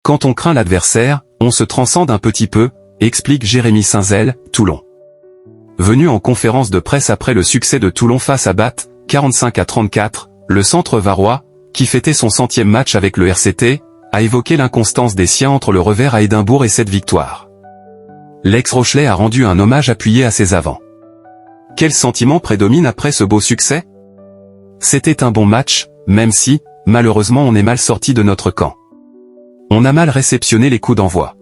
Quand on craint l'adversaire, on se transcende un petit peu, explique Jérémy Saint-Zel, Toulon. Venu en conférence de presse après le succès de Toulon face à Bath, 45-34, le centre varois, qui fêtait son 100e match avec le RCT, a évoqué l'inconstance des siens entre le revers à Édimbourg et cette victoire. L'ex-Rochelais a rendu un hommage appuyé à ses avants. Quel sentiment prédomine après ce beau succès? C'était un bon match, même si, malheureusement on est mal sorti de notre camp. On a mal réceptionné les coups d'envoi.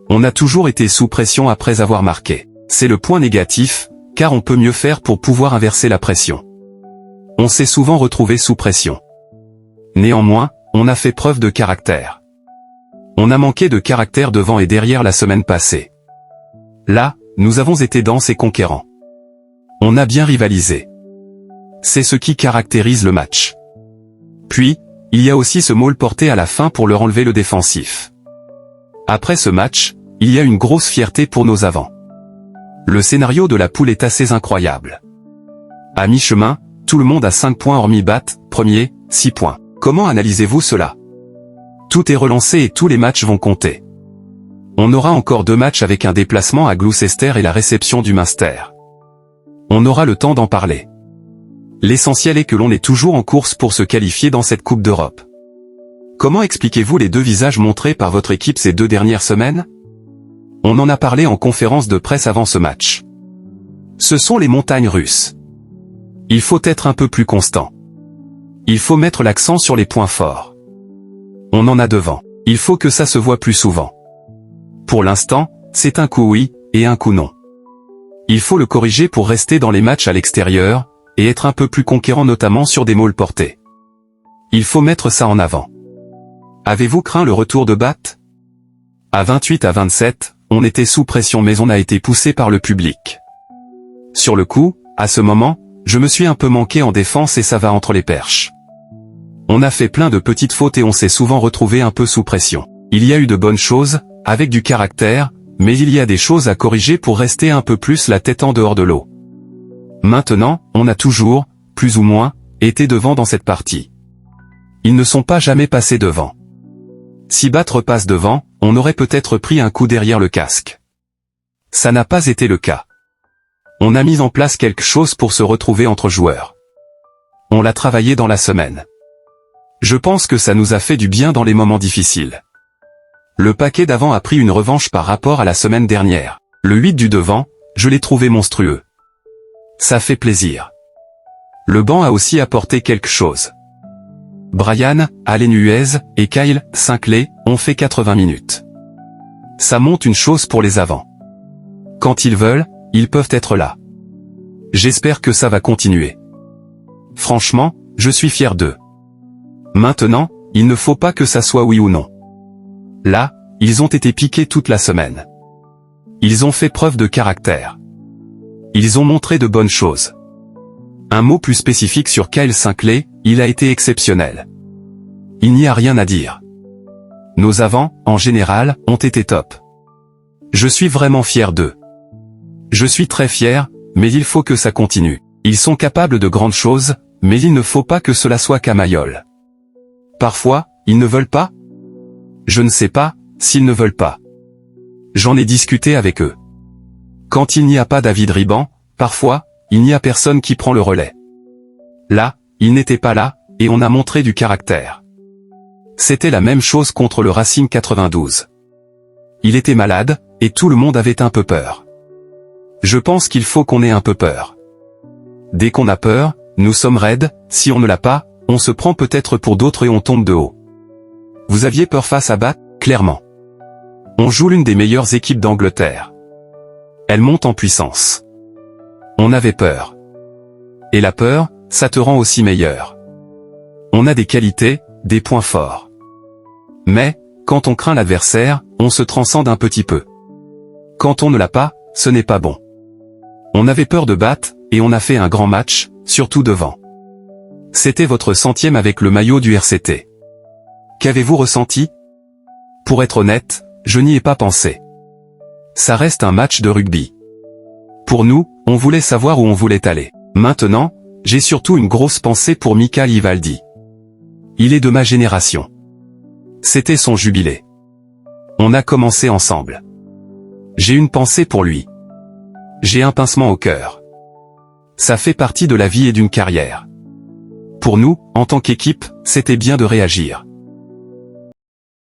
On a toujours été sous pression après avoir marqué. C'est le point négatif, car on peut mieux faire pour pouvoir inverser la pression. On s'est souvent retrouvé sous pression. Néanmoins, on a fait preuve de caractère. On a manqué de caractère devant et derrière la semaine passée. Là, nous avons été denses et conquérants. On a bien rivalisé. C'est ce qui caractérise le match. Puis, il y a aussi ce maul porté à la fin pour leur enlever le défensif. Après ce match, il y a une grosse fierté pour nos avants. Le scénario de la poule est assez incroyable. À mi-chemin, tout le monde a 5 points hormis Bath, premier, 6 points. Comment analysez-vous cela? Tout est relancé et tous les matchs vont compter. On aura encore 2 matchs avec un déplacement à Gloucester et la réception du Munster. On aura le temps d'en parler. L'essentiel est que l'on est toujours en course pour se qualifier dans cette Coupe d'Europe. Comment expliquez-vous les 2 visages montrés par votre équipe ces 2 dernières semaines? On en a parlé en conférence de presse avant ce match. Ce sont les montagnes russes. Il faut être un peu plus constant. Il faut mettre l'accent sur les points forts. On en a devant. Il faut que ça se voit plus souvent. Pour l'instant, c'est un coup oui, et un coup non. Il faut le corriger pour rester dans les matchs à l'extérieur, et être un peu plus conquérant notamment sur des mauls portés. Il faut mettre ça en avant. Avez-vous craint le retour de Bath? À 28-27, on était sous pression mais on a été poussé par le public. Sur le coup, à ce moment, je me suis un peu manqué en défense et ça va entre les perches. On a fait plein de petites fautes et on s'est souvent retrouvé un peu sous pression. Il y a eu de bonnes choses, avec du caractère, mais il y a des choses à corriger pour rester un peu plus la tête en dehors de l'eau. Maintenant, on a toujours, plus ou moins, été devant dans cette partie. Ils ne sont pas jamais passés devant. Si Bath repasse devant, on aurait peut-être pris un coup derrière le casque. Ça n'a pas été le cas. On a mis en place quelque chose pour se retrouver entre joueurs. On l'a travaillé dans la semaine. Je pense que ça nous a fait du bien dans les moments difficiles. Le paquet d'avant a pris une revanche par rapport à la semaine dernière. Le 8 du devant, je l'ai trouvé monstrueux. Ça fait plaisir. Le banc a aussi apporté quelque chose. Brian, Allen Huez et Kyle Sinclair ont fait 80 minutes. Ça monte une chose pour les avants. Quand ils veulent, ils peuvent être là. J'espère que ça va continuer. Franchement, je suis fier d'eux. Maintenant, il ne faut pas que ça soit oui ou non. Là, ils ont été piqués toute la semaine. Ils ont fait preuve de caractère. Ils ont montré de bonnes choses. Un mot plus spécifique sur Kyle Sinclair, il a été exceptionnel. Il n'y a rien à dire. Nos avants, en général, ont été top. Je suis vraiment fier d'eux. Je suis très fier, mais il faut que ça continue. Ils sont capables de grandes choses, mais il ne faut pas que cela soit camaillole. Parfois, ils ne veulent pas? Je ne sais pas, s'ils ne veulent pas. J'en ai discuté avec eux. Quand il n'y a pas David Riban, parfois, il n'y a personne qui prend le relais. Là, il n'était pas là, et on a montré du caractère. C'était la même chose contre le Racing 92. Il était malade, et tout le monde avait un peu peur. Je pense qu'il faut qu'on ait un peu peur. Dès qu'on a peur, nous sommes raides, si on ne l'a pas, on se prend peut-être pour d'autres et on tombe de haut. Vous aviez peur face à Bath, clairement. On joue l'une des meilleures équipes d'Angleterre. Elle monte en puissance. On avait peur. Et la peur, ça te rend aussi meilleur. On a des qualités, des points forts. Mais, quand on craint l'adversaire, on se transcende un petit peu. Quand on ne l'a pas, ce n'est pas bon. On avait peur de Bath, et on a fait un grand match, surtout devant. C'était votre 100e avec le maillot du RCT. Qu'avez-vous ressenti? Pour être honnête, je n'y ai pas pensé. Ça reste un match de rugby. Pour nous, on voulait savoir où on voulait aller. Maintenant, j'ai surtout une grosse pensée pour Mickaël Ivaldi. Il est de ma génération. C'était son jubilé. On a commencé ensemble. J'ai une pensée pour lui. J'ai un pincement au cœur. Ça fait partie de la vie et d'une carrière. Pour nous, en tant qu'équipe, c'était bien de réagir.